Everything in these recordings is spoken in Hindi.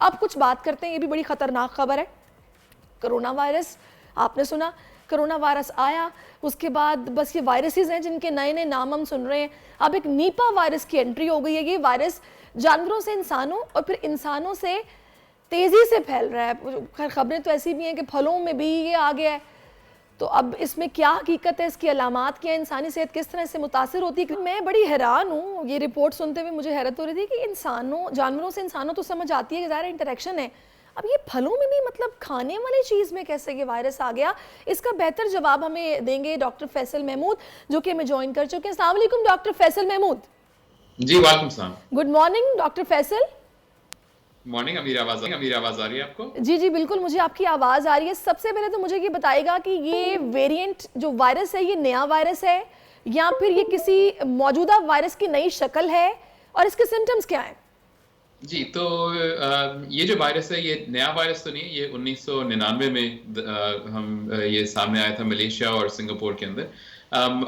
अब कुछ बात करते हैं, ये भी बड़ी खतरनाक खबर है। कोरोना वायरस, आपने सुना कोरोना वायरस आया, उसके बाद बस ये वायरसेस हैं जिनके नए नए नाम हम सुन रहे हैं। अब एक नीपा वायरस की एंट्री हो गई है। ये वायरस जानवरों से इंसानों और फिर इंसानों से तेजी से फैल रहा है। खैर खबरें तो ऐसी भी हैं कि फलों में भी ये आ गया है। तो अब इसमें क्या हकीकत है, इसकी अलामात क्या है, इंसानी सेहत किस तरह से मुतासिर होती है। मैं बड़ी हैरान हूँ, ये रिपोर्ट सुनते हुए मुझे हैरत हो रही थी कि इंसानों जानवरों से इंसानों तो समझ आती है कि ज़ाहिर इंटरेक्शन है, अब ये फलों में भी मतलब खाने वाली चीज़ में कैसे ये वायरस आ गया, इसका बेहतर जवाब हमें देंगे डॉक्टर फैसल महमूद, जो कि हमें ज्वाइन कर चुके हैं। अस्सलाम वालेकुम डॉक्टर फैसल महमूद। जी वालेकुम सलाम। Good morning doctor Faisal. Morning. अमीर आवाज आ रही है आपको? जी जी बिल्कुल, मुझे आपकी आवाज़ आ रही है। सबसे पहले तो मुझे ये बताएगा कि ये वेरिएंट जो वायरस है, ये नया वायरस है या फिर ये किसी मौजूदा वायरस की नई शक्ल है, और इसके सिम्टम्स क्या हैं? जी तो ये जो वायरस है ये नया वायरस तो नहीं है। ये 1999 में ये सामने आया था मलेशिया और सिंगापुर के अंदर।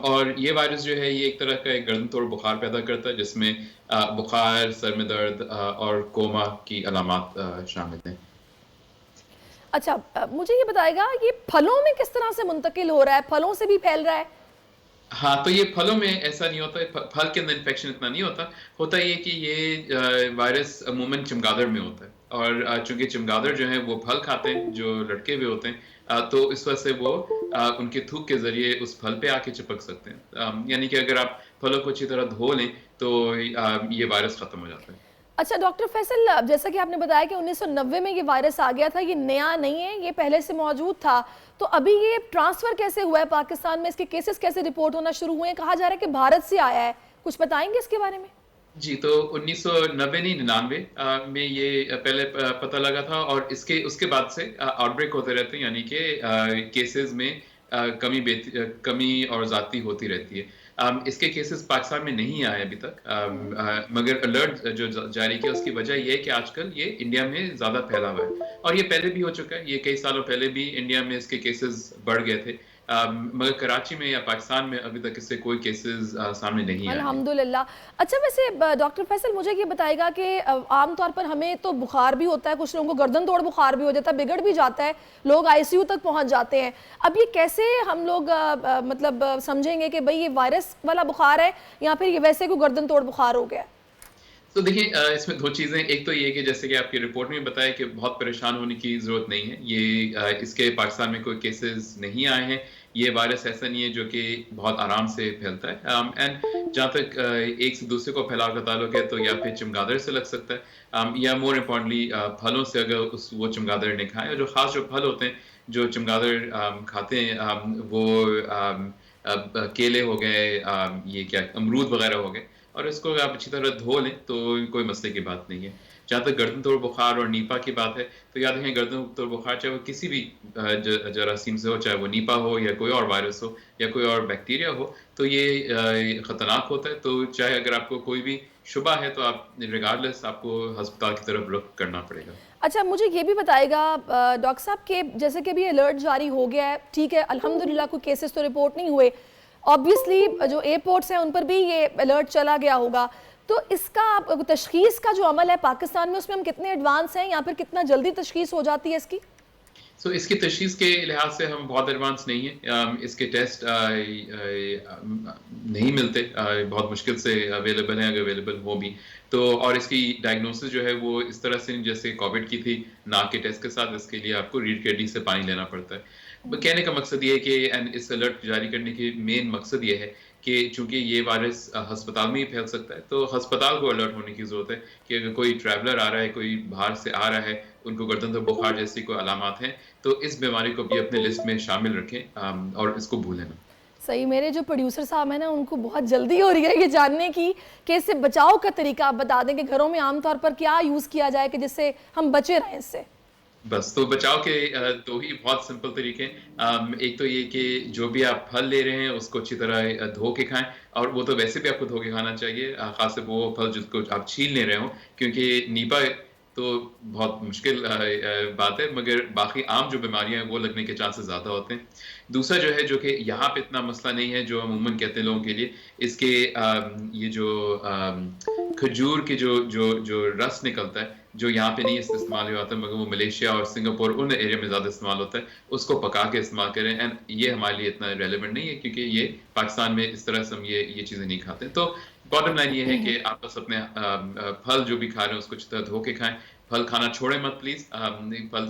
और ये वायरस जो है ये एक तरह का एक गर्दन तोड़ बुखार पैदा करता है, जिसमें बुखार, सर में दर्द और कोमा की अलामात शामिल हैं। अच्छा, मुझे ये बताएगा ये फलों में किस तरह से मुंतकिल हो रहा है, फलों से भी फैल रहा है? हाँ, तो ये फलों में ऐसा नहीं होता है। फल के अंदर इन्फेक्शन इतना नहीं होता। होता ये कि ये वायरस अमूमन चमगादड़ में होता है, और चूंकि चमगादड़ जो है वो फल खाते हैं जो लटके हुए होते हैं, तो इस वजह से वो उनके थूक के जरिए उस फल पे आके चिपक सकते हैं। यानी कि अगर आप फलों को अच्छी तरह धो लें तो ये वायरस खत्म हो जाता है। अच्छा डॉक्टर फैसल, जैसा कि आपने बताया कि 1990 में ये वायरस आ गया था, ये नया नहीं है, ये पहले से मौजूद था, तो अभी ये ट्रांसफ़र कैसे हुआ है पाकिस्तान में, इसके केसेस कैसे रिपोर्ट होना शुरू हुए हैं? कहा जा रहा है कि भारत से आया है, कुछ बताएंगे इसके बारे में? जी, तो 1990 नहीं 99 में ये पहले पता लगा था, और इसके उसके बाद से आउटब्रेक होते रहते हैं, यानी कि केसेस में कमी और ज़्यादती होती रहती है। इसके केसेस पाकिस्तान में नहीं आए अभी तक, मगर अलर्ट जो जारी किया उसकी वजह ये है कि आजकल ये इंडिया में ज़्यादा फैला हुआ है, और ये पहले भी हो चुका है। ये कई सालों पहले भी इंडिया में इसके केसेस बढ़ गए थे, मगर कराची में या पाकिस्तान में अभी तक इससे कोई केसेस सामने नहीं आए हैं। अल्हम्दुलिल्लाह। अच्छा वैसे डॉक्टर फैसल मुझे ये बताएगा कि आम तौर पर हमें तो बुखार भी होता है, कुछ लोगों को गर्दन तोड़ बुखार भी हो जाता है, बिगड़ भी जाता है, लोग आईसीयू तक पहुंच जाते हैं। अब ये कैसे हम लोग मतलब समझेंगे कि भाई ये वायरस वाला बुखार है या फिर ये वैसे कोई गर्दन तोड़ बुखार हो गया है? तो देखिए, इसमें दो चीज़ें। एक तो ये कि जैसे कि आपकी रिपोर्ट में बताया कि बहुत परेशान होने की ज़रूरत नहीं है। ये इसके पाकिस्तान में कोई केसेस नहीं आए हैं। ये वायरस ऐसा नहीं है जो कि बहुत आराम से फैलता है। एंड जहाँ तक एक से दूसरे को फैलाव का ताल्लुक है, तो या फिर चमगादड़ से लग सकता है, या मोर इम्पोर्टेंटली फलों से, अगर वो चमगादड़ ने खाए। और जो ख़ास जो फल होते हैं जो चमगादड़ खाते हैं, वो केले हो गए, ये क्या अमरूद वगैरह हो गए, और इसको आप अच्छी तरह धो लें तो कोई मसले की बात नहीं है। जहाँ तक गर्दन तोड़ बुखार और नीपा की बात है, तो याद रखें गर्दन तोड़ बुखार चाहे वो किसी भी जरासीम से हो, चाहे वो नीपा हो या कोई और वायरस हो या कोई और बैक्टीरिया हो, तो ये ख़तरनाक होता है। तो चाहे अगर आपको कोई भी शुबा है तो आप रिगार्डलेस आपको अस्पताल की तरफ रुख करना पड़ेगा। अच्छा मुझे ये भी बताएगा डॉक्टर साहब के जैसे कि अभी अलर्ट जारी हो गया है, ठीक है, अल्हम्दुलिल्लाह कोई केसेस तो रिपोर्ट नहीं हुए, ऑब्वियसली जो एयरपोर्ट्स हैं उन पर भी ये अलर्ट चला गया होगा, तो इसका तशखीस का जो अमल है पाकिस्तान में, उसमें हम कितने एडवांस हैं या फिर कितना जल्दी तशखीस हो जाती है इसकी? सो इसकी तशख़ीस के लिहाज से हम बहुत एडवांस नहीं हैं। इसके टेस्ट नहीं मिलते, बहुत मुश्किल से अवेलेबल हैं, अगर अवेलेबल हो भी तो। और इसकी डायग्नोसिस जो है वो इस तरह से जैसे कोविड की थी, नाक के टेस्ट के साथ, इसके लिए आपको रीढ़ की हड्डी से पानी लेना पड़ता है। कहने का मकसद ये है कि इस अलर्ट जारी करने की मेन मकसद ये है कि चूंकि ये वायरस अस्पताल में ही फैल सकता है, तो अस्पताल को अलर्ट होने की ज़रूरत है कि अगर कोई ट्रैवलर आ रहा है, कोई बाहर से आ रहा है, उनको गर्दन तो बुखार जैसी कोई अलामात हैं, तो इस बीमारी को भी अपने लिस्ट में शामिल रखें, और इसको भूलें ना। सही, मेरे जो प्रोड्यूसर साहब हैं ना उनको बहुत जल्दी हो रही है ये जानने की कि इससे बचाव का तरीका आप बता दें कि घरों में आमतौर पर क्या यूज़ किया जाए कि जिससे हम बचे रहें इससे। बस तो बचाव के दो ही बहुत सिंपल तरीके हैं। एक तो ये कि जो भी आप फल ले रहे हैं उसको अच्छी तरह धो के खाएं, और वो तो वैसे भी आपको धो के खाना चाहिए, खास वो फल जिसको आप छील ले रहे हो, क्योंकि नीपा तो बहुत मुश्किल बात है, मगर बाकी आम जो बीमारियां हैं वो लगने के चांसेस ज़्यादा होते हैं। दूसरा जो है, जो कि यहाँ पे इतना मसला नहीं है जो अमूमन कहते हैं लोगों के लिए, इसके ये जो खजूर के जो जो जो रस निकलता है जो यहाँ पे नहीं इस्तेमाल हुआ था, मगर वो मलेशिया और सिंगापुर उन एरिया में ज़्यादा इस्तेमाल होता है, उसको पका के इस्तेमाल करें। एंड ये हमारे लिए इतना रेलेवेंट नहीं है, क्योंकि ये पाकिस्तान में इस तरह से हम ये चीज़ें नहीं खाते। तो बॉटम लाइन ये है कि आप बस अपने फल जो भी खा रहे हैं उसको अच्छी तरह धो के खाएं। फल खाना छोड़ें मत प्लीज़। फल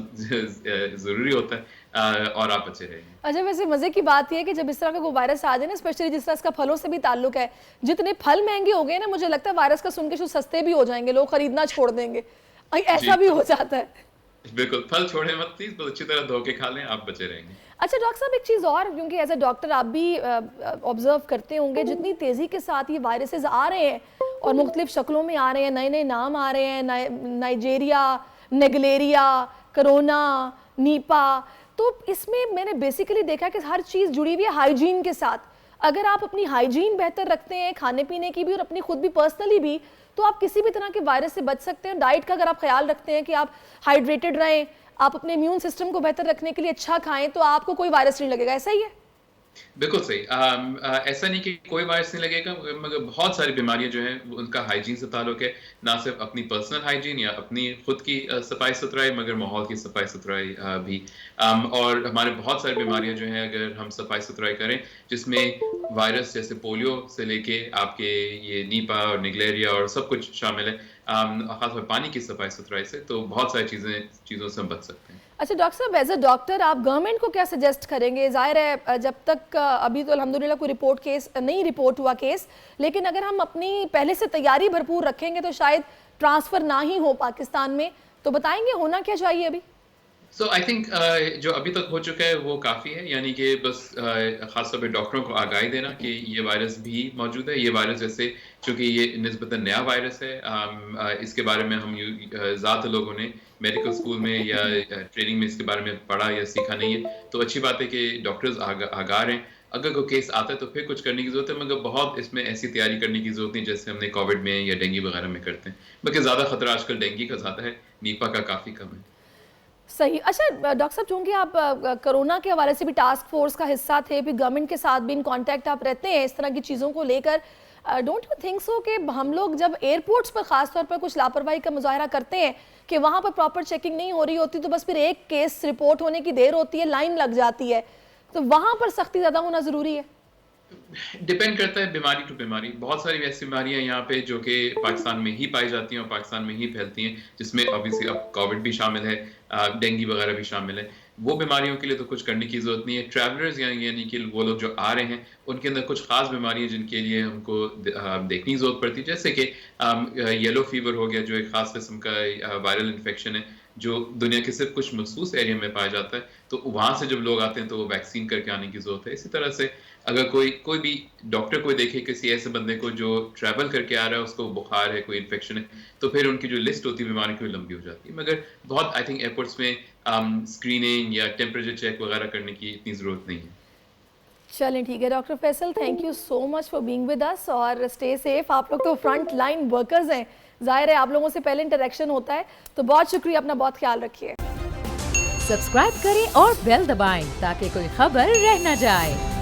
ज़रूरी होता है, और आप बचे रहेंगे। अच्छा, वैसे मजे की बात यह है कि जब इस तरह का कोई वायरस आ जाए ना, स्पेशली जिस तरह इसका फलों से भी ताल्लुक है, जितने फल महंगे हो गए ना, मुझे लगता है वायरस का सुन के सस्ते भी हो जाएंगे, लोग खरीदना छोड़ देंगे। ऐसा भी हो जाता है। बिल्कुल, फल छोड़ें मत प्लीज़, बस अच्छी तरह धो के खा लें, आप बचे रहेंगे। अच्छा डॉक्टर साहब, एक चीज़ और, क्योंकि एज अ डॉक्टर आप भी ऑब्जर्व करते होंगे, जितनी तेज़ी के साथ ये वायरसेस आ रहे हैं और मुख्तलिफ शक्लों में आ रहे हैं, नए नए नाम आ रहे हैं, नाइजेरिया, नेगलेरिया, कोरोना, नीपा, तो इसमें मैंने बेसिकली देखा कि हर चीज़ जुड़ी हुई है हाइजीन के साथ। अगर आप अपनी हाइजीन बेहतर रखते हैं, खाने पीने की भी और अपनी खुद भी पर्सनली भी, तो आप किसी भी तरह के वायरस से बच सकते हैं। डाइट का अगर आप ख्याल रखते हैं कि आप हाइड्रेटेड रहें, आप अपने इम्यून सिस्टम को बेहतर रखने के लिए अच्छा खाएं, तो आपको कोई वायरस नहीं लगेगा। ऐसा ही है? बिल्कुल सही। ऐसा नहीं कि कोई वायरस नहीं लगेगा, मगर बहुत सारी बीमारियां जो हैं उनका हाइजीन से ताल्लुक है। ना सिर्फ अपनी पर्सनल हाइजीन या अपनी खुद की सफाई सुथराई, मगर माहौल की सफाई सुथराई भी। और हमारे बहुत सारी बीमारियां जो हैं, अगर हम सफाई सुथराई करें, जिसमें वायरस जैसे पोलियो से लेके आपके ये नीपा और निगलेरिया और सब कुछ शामिल है, खासतौर पानी की सफाई सुथराई से, तो बहुत सारी चीज़ों से हम बच सकते हैं। अच्छा डॉक्टर साहब, एज अ डॉक्टर आप गवर्नमेंट को क्या सजेस्ट करेंगे? ज़ाहिर है जब तक अभी तो अल्हम्दुलिल्लाह कोई केस नहीं रिपोर्ट हुआ केस, लेकिन अगर हम अपनी पहले से तैयारी भरपूर रखेंगे तो शायद ट्रांसफ़र ना ही हो पाकिस्तान में, तो बताएंगे होना क्या चाहिए अभी? सो आई थिंक जो अभी तक हो चुका है वो काफ़ी है, यानी कि बस ख़ासतौर पे डॉक्टरों को आगाही देना कि ये वायरस भी मौजूद है। ये वायरस जैसे, चूँकि ये निस्बतन नया वायरस है, इसके बारे में हम ज़्यादा लोगों ने मेडिकल स्कूल में या ट्रेनिंग में इसके बारे में पढ़ा या सीखा नहीं है। तो अच्छी बात है कि डॉक्टर्स आगाह हैं। अगर कोई केस आता है तो फिर कुछ करने की ज़रूरत है, मगर बहुत इसमें ऐसी तैयारी करने की ज़रूरत नहीं जैसे हमने कोविड में या डेंगू वगैरह में करते हैं। बल्कि ज़्यादा खतरा आजकल डेंगू का ज़्यादा है, नीपा का काफ़ी कम है। सही। अच्छा डॉक्टर साहब, चूँकि आप कोरोना के हवाले से भी टास्क फोर्स का हिस्सा थे, फिर गवर्नमेंट के साथ भी इन कांटेक्ट आप रहते हैं इस तरह की चीज़ों को लेकर, डोंट यू थिंक सो कि हम लोग जब एयरपोर्ट्स पर ख़ास तौर पर कुछ लापरवाही का मुजाहरा करते हैं कि वहाँ पर प्रॉपर चेकिंग नहीं हो रही होती, तो बस फिर एक केस रिपोर्ट होने की देर होती है, लाइन लग जाती है, तो वहाँ पर सख्ती ज़्यादा होना ज़रूरी है? डिपेंड करता है बीमारी टू बीमारी। बहुत सारी ऐसी बीमारियां यहाँ पे जो कि पाकिस्तान में ही पाई जाती हैं और पाकिस्तान में ही फैलती हैं, जिसमें ऑब्वियसली अब कोविड भी शामिल है, डेंगू वगैरह भी शामिल है। वो बीमारियों के लिए तो कुछ करने की ज़रूरत नहीं है। ट्रैवलर्स यानी कि वो लोग जो आ रहे हैं, उनके अंदर कुछ ख़ास बीमारियां जिनके लिए हमको देखने की ज़रूरत पड़ती है, जैसे कि येलो फीवर हो गया, जो एक ख़ास किस्म का वायरल इन्फेक्शन है, जो दुनिया के सिर्फ कुछ मखसूस एरिया में पाया जाता है। तो वहाँ से जब लोग आते हैं तो वो वैक्सीन करके आने की ज़रूरत है। इसी तरह से अगर कोई भी डॉक्टर कोई देखे किसी ऐसे बंदे को जो ट्रैवल करके आ रहा है, उसको बुखार है, कोई इन्फेक्शन है, तो फिर उनकी जो लिस्ट होती है बीमारी की लंबी हो जाती है। मगर बहुत आई थिंक एयरपोर्ट्स में स्क्रीनिंग या टेम्परेचर चेक वगैरह करने की इतनी ज़रूरत नहीं है। चलें ठीक है doctor Faisal, thank you so much for being with us, और स्टे सेफ। आप लोग तो फ्रंट लाइन वर्कर्स हैं, जाहिर है आप लोगों से पहले इंटरेक्शन होता है, तो बहुत शुक्रिया, अपना बहुत ख्याल रखिए। सब्सक्राइब करें और बेल दबाएं ताकि कोई खबर रह न जाए।